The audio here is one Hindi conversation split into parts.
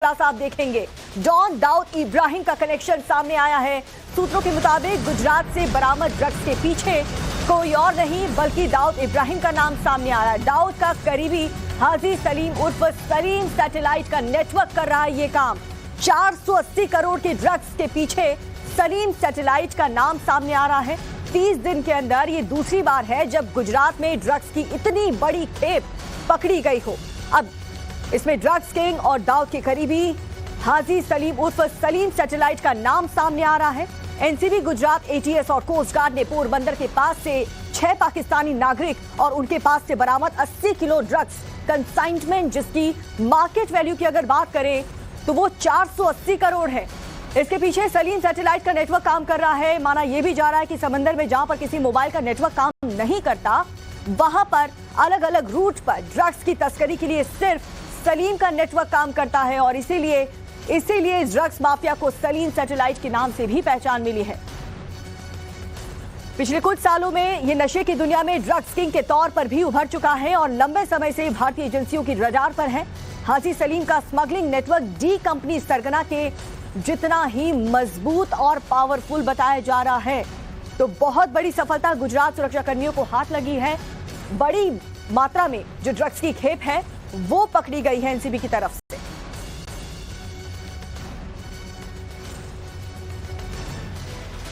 खुलासा आप देखेंगे। डॉन दाऊद इब्राहिम का कनेक्शन सामने आया है। सूत्रों के मुताबिक गुजरात से बरामद ड्रग्स के पीछे कोई और नहीं बल्कि दाऊद इब्राहिम का नाम सामने आ रहा है। दाऊद का करीबी हाजी सलीम उर्फ सलीम सैटेलाइट का नेटवर्क कर रहा है ये काम। 480 करोड़ के ड्रग्स के पीछे सलीम सैटेलाइट का नाम सामने आ रहा है। 30 दिन के अंदर ये दूसरी बार है जब गुजरात में ड्रग्स की इतनी बड़ी खेप पकड़ी गई हो। अब इसमें ड्रग्स किंग और दाऊद के करीबी हाजी सलीम उर्फ सलीम सैटेलाइट का नाम सामने आ रहा है। एनसीबी, गुजरात एटीएस और कोस्ट गार्ड ने पोरबंदर के पास से 6 पाकिस्तानी नागरिक और उनके पास से बरामद 80 किलो ड्रग्स कंसाइनमेंट, जिसकी मार्केट वैल्यू की अगर बात करें तो वो 480 करोड़ है। इसके पीछे सलीम सैटेलाइट का नेटवर्क काम कर रहा है। माना यह भी जा रहा है कि समंदर में जहां पर किसी मोबाइल का नेटवर्क काम नहीं करता वहां पर अलग अलग रूट पर ड्रग्स की तस्करी के लिए सिर्फ सलीम का नेटवर्क काम करता है और इसीलिए ड्रग्स माफिया को सलीम सैटेलाइट के नाम से भी पहचान मिली है। पिछले कुछ सालों में ये नशे की दुनिया में ड्रग्स किंग के तौर पर भी उभर चुका है और लंबे समय से भारतीय एजेंसियों की रडार पर है। हाजी सलीम का स्मगलिंग नेटवर्क डी कंपनी सरगना के जितना ही मजबूत और पावरफुल बताया जा रहा है, तो बहुत बड़ी सफलता गुजरात सुरक्षा कर्मियों को हाथ लगी है। बड़ी मात्रा में जो ड्रग्स की खेप है वो पकड़ी गई है एनसीबी की तरफ से।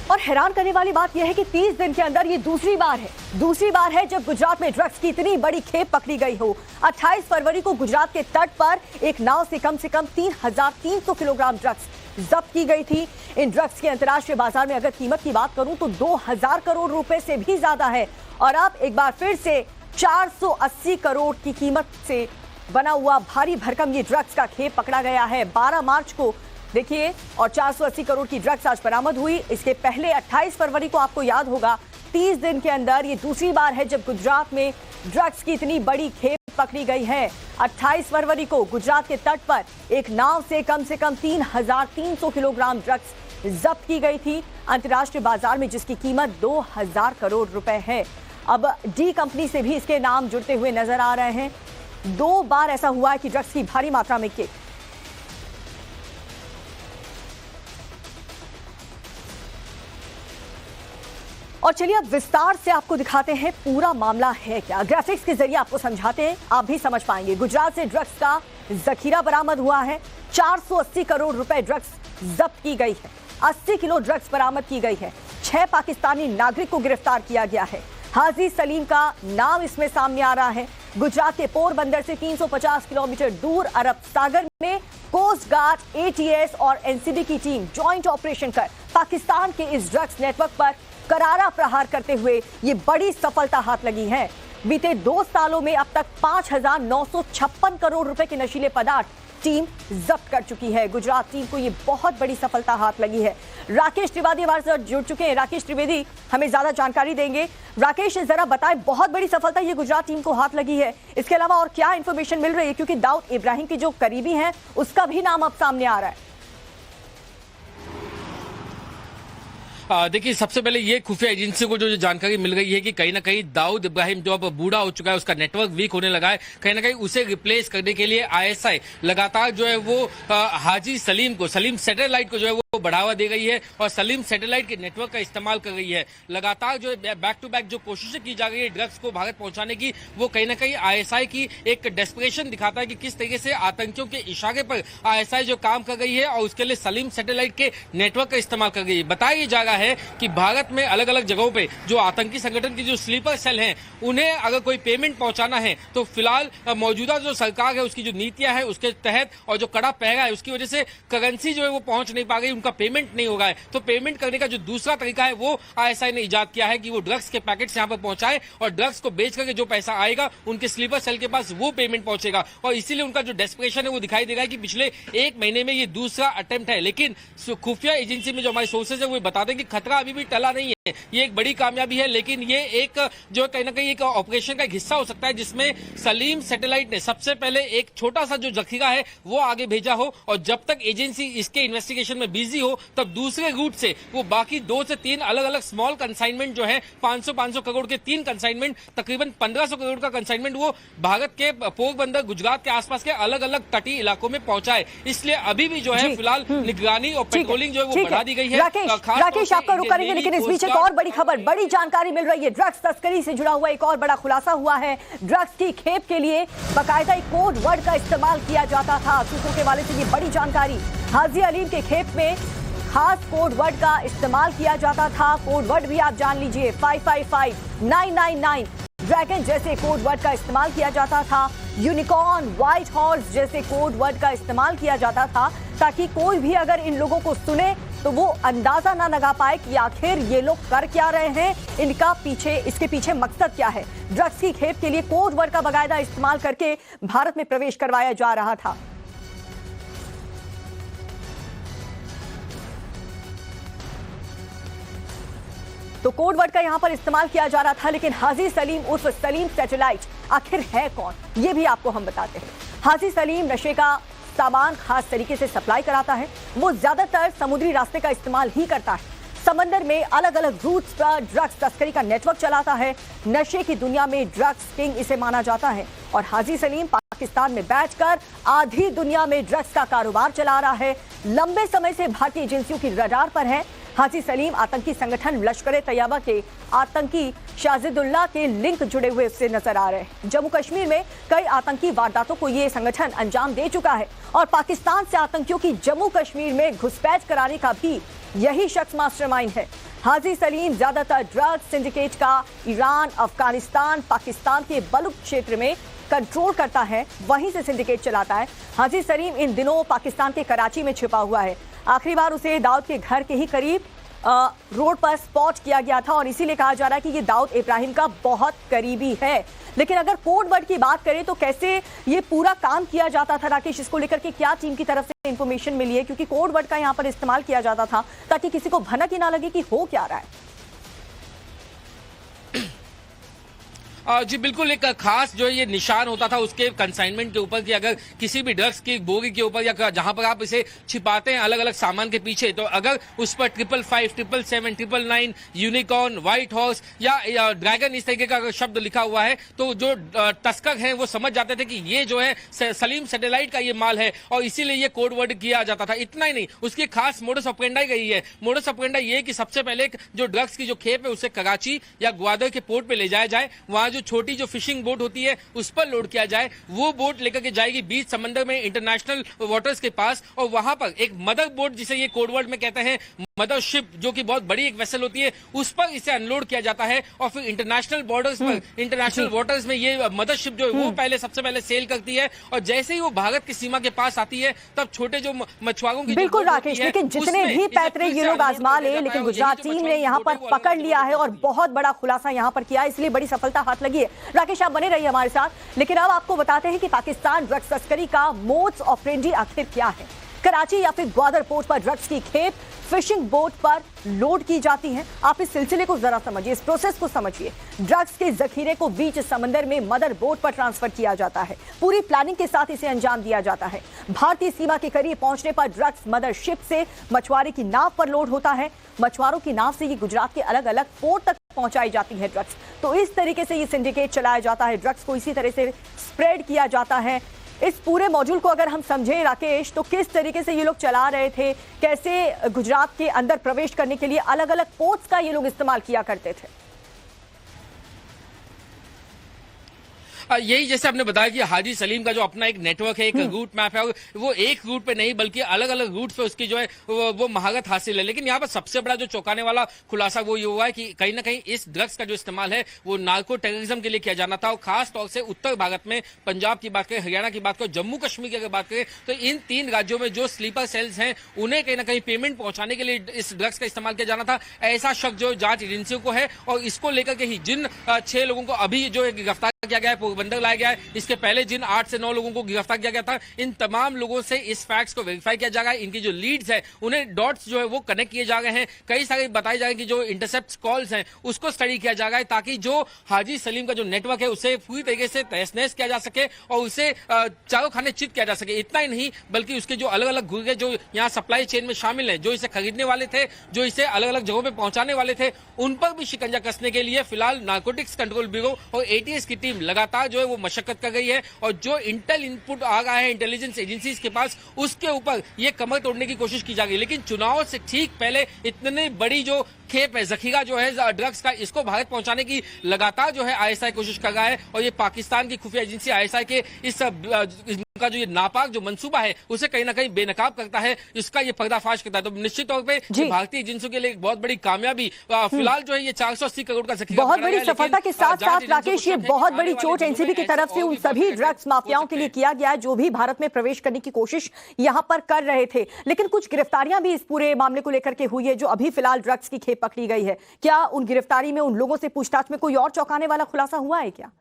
और हैरान करने वाली बात यह है कि 30 दिन के अंदर ये दूसरी बार है जब गुजरात में ड्रग्स की इतनी बड़ी खेप पकड़ी गई हो। 28 फरवरी को गुजरात के तट पर एक नाव से कम 3,300 किलोग्राम ड्रग्स जब्त की गई थी। इन ड्रग्स की अंतर्राष्ट्रीय बाजार में अगर कीमत की बात करूं तो 2,000 करोड़ रुपए से भी ज्यादा है। और अब एक बार फिर से 480 करोड़ की कीमत से बना हुआ भारी भरकम ये ड्रग्स का खेप पकड़ा गया है। 12 मार्च को देखिए और 480 करोड़ की ड्रग्स आज बरामद हुई। इसके पहले 28 फरवरी को आपको याद होगा 30 दिन के अंदर ये दूसरी बार है जब गुजरात में ड्रग्स की इतनी बड़ी खेप पकड़ी गई है। 28 फरवरी को गुजरात के तट पर एक नाव से कम 3,300 किलोग्राम ड्रग्स जब्त की गई थी अंतर्राष्ट्रीय बाजार में, जिसकी कीमत 2,000 करोड़ रुपए है। अब डी कंपनी से भी इसके नाम जुड़ते हुए नजर आ रहे हैं। 2 बार ऐसा हुआ है कि ड्रग्स की भारी मात्रा में खेप। और चलिए अब विस्तार से आपको दिखाते हैं पूरा मामला है क्या। ग्राफिक्स के जरिए आपको समझाते हैं, आप भी समझ पाएंगे। गुजरात से ड्रग्स का जखीरा बरामद हुआ है। 480 करोड़ रुपए ड्रग्स जब्त की गई है। 80 किलो ड्रग्स बरामद की गई है। 6 पाकिस्तानी नागरिक को गिरफ्तार किया गया है। हाजी सलीम का नाम इसमें सामने आ रहा है। गुजरात के पोरबंदर से 350 किलोमीटर दूर अरब सागर में कोस्ट गार्ड, एटीएस और एनसीबी की टीम ज्वाइंट ऑपरेशन कर पाकिस्तान के इस ड्रग्स नेटवर्क पर करारा प्रहार करते हुए ये बड़ी सफलता हाथ लगी है। बीते 2 सालों में अब तक 5,956 करोड़ रुपए के नशीले पदार्थ टीम जब्त कर चुकी है। गुजरात टीम को ये बहुत बड़ी सफलता हाथ लगी है। राकेश त्रिवेदी हमारे साथ जुड़ चुके हैं। राकेश त्रिवेदी हमें ज्यादा जानकारी देंगे। राकेश, जरा बताएं, बहुत बड़ी सफलता ये गुजरात टीम को हाथ लगी है, इसके अलावा और क्या इंफॉर्मेशन मिल रही है, क्योंकि दाऊद इब्राहिम के जो करीबी हैं उसका भी नाम अब सामने आ रहा है। देखिए, सबसे पहले ये खुफिया एजेंसी को जो जानकारी मिल गई है कि कहीं ना कहीं दाऊद इब्राहिम जो अब बूढ़ा हो चुका है, उसका नेटवर्क वीक होने लगा है, कहीं ना कहीं उसे रिप्लेस करने के लिए आईएसआई लगातार जो है वो हाजी सलीम सैटेलाइट को जो है वो बढ़ावा दे रही है और सलीम सैटेलाइट के नेटवर्क का इस्तेमाल कर रही है। लगातार जो है बैक टू बैक जो कोशिशें की जा रही है ड्रग्स को भारत पहुंचाने की, वो कहीं ना कहीं आईएसआई की एक डेस्परेशन दिखाता है कि किस तरीके से आतंकियों के इशारे पर आईएसआई जो काम कर रही है और उसके लिए सलीम सैटेलाइट के नेटवर्क का इस्तेमाल कर रही है। बताया जा रहा है कि भारत में अलग अलग जगहों पे जो आतंकी संगठन की जो स्लीपर सेल हैं, उन्हें अगर कोई पेमेंट पहुंचाना है तो फिलहाल मौजूदा जो सरकार है उसकी जो नीतियां हैं उसके तहत और जो कड़ा पहरा है उसकी वजह से करेंसी जो है वो पहुंच नहीं पा रही, उनका पेमेंट नहीं होगा है। तो पेमेंट करने का जो दूसरा तरीका है वो आईएसआई ने इजाद किया है कि वो ड्रग्स के पैकेट्स यहाँ पर पहुंचाए और ड्रग्स को बेच करके जो पैसा आएगा उनके स्लीपर सेल के पास वो पेमेंट पहुंचेगा। और इसीलिए उनका जो डेस्परेशन है वो दिखाई दे रहा है कि पिछले 1 महीने में ये दूसरा अटेम्प्ट है। लेकिन खुफिया एजेंसी में जो हमारे सोर्सेज है वो बताते हैं कि खतरा अभी भी टला नहीं है। ये एक बड़ी कामयाबी है, लेकिन ये एक जो कहीं ना कहीं एक ऑपरेशन का एक हिस्सा हो सकता है जिसमें सलीम सैटेलाइट ने सबसे पहले एक छोटा सा जो जखीरा है वो आगे भेजा हो, और जब तक एजेंसी इसके इन्वेस्टिगेशन में बिजी हो तब दूसरे रूट से वो बाकी 2 से 3 अलग अलग स्मॉल कंसाइनमेंट जो है 500 करोड़ के 3 कंसाइनमेंट, तकरीबन 1500 करोड़ का कंसाइनमेंट वो भारत के पोरबंदर गुजरात के आसपास के अलग अलग तटीय इलाकों में पहुंचाए। इसलिए अभी भी जो है फिलहाल निगरानी और पेट्रोलिंग जो है वो बढ़ा दी गई है। राकेश आपका रुक करेंगे, लेकिन इस बीच एक और बड़ी खबर, बड़ी जानकारी मिल रही है। ड्रग्स तस्करी से जुड़ा हुआ एक और बड़ा खुलासा हुआ है। ड्रग्स की खेप के लिए बाकायदा एक कोड वर्ड का इस्तेमाल किया जाता था। सूत्रों के हवाले से ये बड़ी जानकारी, हाजी अलीम के खेप में खास कोड वर्ड का इस्तेमाल किया जाता था। कोड वर्ड भी आप जान लीजिए, 555, 999, ड्रैगन जैसे कोड वर्ड का इस्तेमाल किया जाता था। यूनिकॉर्न, व्हाइट हॉर्स जैसे कोड वर्ड का इस्तेमाल किया जाता था, ताकि कोई भी अगर इन लोगों को सुने तो वो अंदाजा ना लगा पाए कि आखिर ये लोग कर क्या रहे हैं, इसके पीछे मकसद क्या है। ड्रग्स की खेप के लिए कोड वर्ड का बाकायदा इस्तेमाल करके भारत में प्रवेश करवाया जा रहा था। तो कोड वर्ड का यहां पर इस्तेमाल किया जा रहा था, लेकिन हाजी सलीम उर्फ सलीम सैटेलाइट आखिर है कौन, ये भी आपको हम बताते हैं। हाजी सलीम नशे का सामान खास तरीके से सप्लाई कराता है। वो ज्यादातर समुद्री रास्ते का इस्तेमाल ही करता है। समंदर में अलग अलग रूट्स पर ड्रग्स तस्करी का नेटवर्क चलाता है। नशे की दुनिया में ड्रग्स किंग इसे माना जाता है, और हाजी सलीम पाकिस्तान में बैठकर आधी दुनिया में ड्रग्स का कारोबार चला रहा है। लंबे समय से भारतीय एजेंसियों की रडार पर है। हाजी सलीम आतंकी संगठन लश्कर-ए-तैयबा के आतंकी शाजिदुल्लाह के लिंक जुड़े हुए उससे नजर आ रहे हैं। जम्मू कश्मीर में कई आतंकी वारदातों को ये संगठन अंजाम दे चुका है, और पाकिस्तान से आतंकियों की जम्मू कश्मीर में घुसपैठ कराने का भी यही शख्स मास्टरमाइंड है। हाजी सलीम ज्यादातर ड्रग्स सिंडिकेट का ईरान, अफगानिस्तान, पाकिस्तान के बलूच क्षेत्र में कंट्रोल करता है, वहीं से सिंडिकेट चलाता है। हाजी सलीम इन दिनों पाकिस्तान के कराची में छिपा हुआ है। आखिरी बार उसे दाऊद के घर के ही करीब रोड पर स्पॉट किया गया था, और इसीलिए कहा जा रहा है कि ये दाऊद इब्राहिम का बहुत करीबी है। लेकिन अगर कोड वर्ड की बात करें तो कैसे ये पूरा काम किया जाता था राकेश, इसको लेकर के क्या टीम की तरफ से इंफॉर्मेशन मिली है? क्योंकि कोड वर्ड का यहाँ पर इस्तेमाल किया जाता था ताकि किसी को भनक ही ना लगे कि हो क्या रहा है। जी बिल्कुल, एक खास जो ये निशान होता था उसके कंसाइनमेंट के ऊपर कि अगर किसी भी ड्रग्स की बोगी के ऊपर या जहां पर आप इसे छिपाते हैं अलग अलग सामान के पीछे, तो अगर उस पर 555, 777, 999, यूनिकॉर्न, व्हाइट हॉर्स या ड्रैगन इस तरीके का अगर शब्द लिखा हुआ है तो जो तस्कर हैं वो समझ जाते थे कि ये जो है सलीम सैटेलाइट का ये माल है, और इसीलिए ये कोड वर्ड किया जाता था। इतना ही नहीं, उसकी खास मोडस ऑपरेंडाई गई है। मोडस ऑपरेंडाई ये कि सबसे पहले जो ड्रग्स की जो खेप है उसे कराची या ग्वादर के पोर्ट पे ले जाया जाए, वहां छोटी जो फिशिंग बोट होती है उस पर लोड किया जाए। वो बोट लेकर के जाएगी बीच समंदर में इंटरनेशनल वाटर्स के पास, और वहां पर एक मदर बोट जिसे ये कोड वर्ड में कहते हैं मदर शिप, जो कि बहुत बड़ी एक वेसल होती है, उस पर इसे अनलोड किया जाता है, और फिर इंटरनेशनल बॉर्डर्स पर, इंटरनेशनल वाटर्स में ये मदर शिप जो है वो सबसे पहले सेल करती है, और जैसे ही वो भारत की सीमा के पास आती है तब छोटे जो मछुआरों की बिल्कुल राकेश, लेकिन जितने भी पैतरे ये लोग आजमा ले, लेकिन गुजरात टीम ने यहाँ पर पकड़ लिया है और बहुत बड़ा खुलासा यहाँ पर किया है, इसलिए बड़ी सफलता हाथ लगी है। राकेश आप बने रहिए हमारे साथ, लेकिन अब आपको बताते हैं कि पाकिस्तान ड्रग्स तस्करी का मोड्स ऑपरेंडी आखिर क्या है। कराची या फिर ग्वादर पोर्ट पर ड्रग्स की खेप फिशिंग बोट पर लोड की जाती है। आप इस सिलसिले को जरा समझिए, इस प्रोसेस को समझिए। ड्रग्स के जखीरे को बीच समंदर में मदर बोट पर ट्रांसफर किया जाता है। पूरी प्लानिंग के साथ इसे अंजाम दिया जाता है। भारतीय सीमा के करीब पहुंचने पर ड्रग्स मदर शिप से मछुआरे की नाव पर लोड होता है। मछुआरों की नाव से ये गुजरात के अलग अलग पोर्ट तक पहुंचाई जाती है ड्रग्स। तो इस तरीके से ये सिंडिकेट चलाया जाता है, ड्रग्स को इसी तरह से स्प्रेड किया जाता है। इस पूरे मॉड्यूल को अगर हम समझें राकेश, तो किस तरीके से ये लोग चला रहे थे, कैसे गुजरात के अंदर प्रवेश करने के लिए अलग अलग पोर्ट्स का ये लोग इस्तेमाल किया करते थे? यही जैसे आपने बताया कि हाजी सलीम का जो अपना एक नेटवर्क है, एक रूट मैप है, वो एक रूट पे नहीं बल्कि अलग अलग रूट पे उसकी जो है वो महारत हासिल है। लेकिन यहाँ पर सबसे बड़ा जो चौंकाने वाला खुलासा वो ये हुआ है कि कहीं ना कहीं इस ड्रग्स का जो इस्तेमाल है वो नार्को टेररिज्म के लिए किया जाना था, और खास तौर से उत्तर भारत में पंजाब की बात करें, हरियाणा की बात करें, जम्मू कश्मीर की अगर बात करें, तो इन 3 राज्यों में जो स्लीपर सेल्स हैं उन्हें कहीं ना कहीं पेमेंट पहुंचाने के लिए इस ड्रग्स का इस्तेमाल किया जाना था। ऐसा शक जो जांच एजेंसियों को है, और इसको लेकर के ही जिन 6 लोगों को अभी जो गिरफ्तार किया गया है, पोरबंदर लाया गया है। इसके पहले जिन 8 से 9 लोगों को गिरफ्तार किया गया था, इन तमाम लोगों से इस फैक्ट्स को वेरीफाई किया जा रहा है। इनकी जो लीड्स है उन्हें डॉट्स जो है वो कनेक्ट किए जा रहे हैं। कई सारे बताए जा रहे हैं कि जो इंटरसेप्ट कॉल्स हैं उसको स्टडी किया जा रहा है, ताकि जो हाजी सलीम का जो नेटवर्क है उसे पूरी तरीके से तहस नहस किया जा सके और उसे चारों खाने चित किया जा सके। इतना ही नहीं बल्कि उसके जो अलग अलग गुर्गे जो यहाँ सप्लाई चेन में शामिल हैं, जो इसे खरीदने वाले थे, जो इसे अलग अलग जगहों पे पहुंचाने वाले थे, उन पर भी शिकंजा कसने के लिए फिलहाल नारकोटिक्स कंट्रोल ब्यूरो और एटीएस की टीम लगातार जो है वो मशक्कत कर गई है। और जो इंटेल इनपुट आ रहा है इंटेलिजेंस एजेंसीज के पास, उसके ऊपर ये कमर तोड़ने की कोशिश की जा रही है। लेकिन चुनाव से ठीक पहले इतनी बड़ी जो खेप है, जखीरा जो है ड्रग्स का, इसको भारत पहुंचाने की लगातार जो है आईएसआई कोशिश कर रहा है। और ये पाकिस्तान की खुफिया एजेंसी आईएसआई के इनका जो ये नापाक जो मंसूबा है उसे कहीं ना कहीं बेनकाब करता है, इसका ये पर्दाफाश करता है। तो निश्चित तौर पे भारतीय एजेंसियों के लिए एक बहुत बड़ी कामयाबी फिलहाल जो है ये 480 करोड़ का जखीरा, बहुत बड़ी सफलता के साथ साथ राकेश, ये बहुत बड़ी चोट एनसीबी की तरफ से उन सभी ड्रग्स माफियाओं के लिए किया गया है जो भी भारत में प्रवेश करने की कोशिश यहां पर कर रहे थे। लेकिन कुछ गिरफ्तारियां भी इस पूरे मामले को लेकर के हुई है, जो अभी फिलहाल ड्रग्स की खेप पकड़ी गई है। क्या उन गिरफ्तारी में उन लोगों से पूछताछ में कोई और चौंकाने वाला खुलासा हुआ है क्या?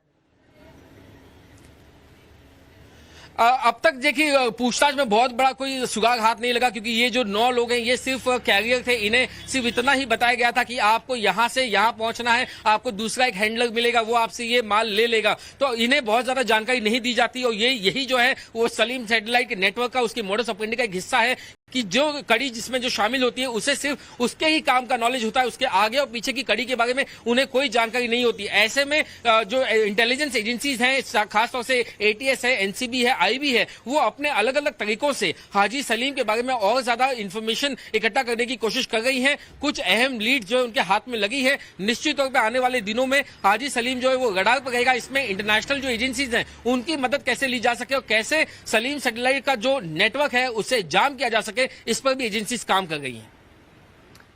अब तक देखिए पूछताछ में बहुत बड़ा कोई सुराग हाथ नहीं लगा, क्योंकि ये जो 9 लोग हैं ये सिर्फ कैरियर थे। इन्हें सिर्फ इतना ही बताया गया था कि आपको यहां से यहां पहुंचना है, आपको दूसरा एक हैंडलर मिलेगा, वो आपसे ये माल ले लेगा। तो इन्हें बहुत ज्यादा जानकारी नहीं दी जाती। और यही जो है वो सलीम सैटेलाइट के नेटवर्क का, उसकी मोडस ऑपरेंडी का एक हिस्सा है कि जो कड़ी जिसमें जो शामिल होती है उसे सिर्फ उसके ही काम का नॉलेज होता है, उसके आगे और पीछे की कड़ी के बारे में उन्हें कोई जानकारी नहीं होती। ऐसे में जो इंटेलिजेंस एजेंसीज हैं, खासतौर से एटीएस है, एनसीबी है, आईबी है, वो अपने अलग अलग तरीकों से हाजी सलीम के बारे में और ज्यादा इंफॉर्मेशन इकट्ठा करने की कोशिश कर रही है। कुछ अहम लीड जो है उनके हाथ में लगी है। निश्चित तौर पर आने वाले दिनों में हाजी सलीम जो है वो रडार पर रहेगा। इसमें इंटरनेशनल जो एजेंसीज हैं उनकी मदद कैसे ली जा सके और कैसे सलीम सैटेलाइट का जो नेटवर्क है उसे जाम किया जा सके, इस पर भी एजेंसीज काम कर रही हैं।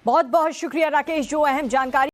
बहुत बहुत शुक्रिया राकेश, जो अहम जानकारी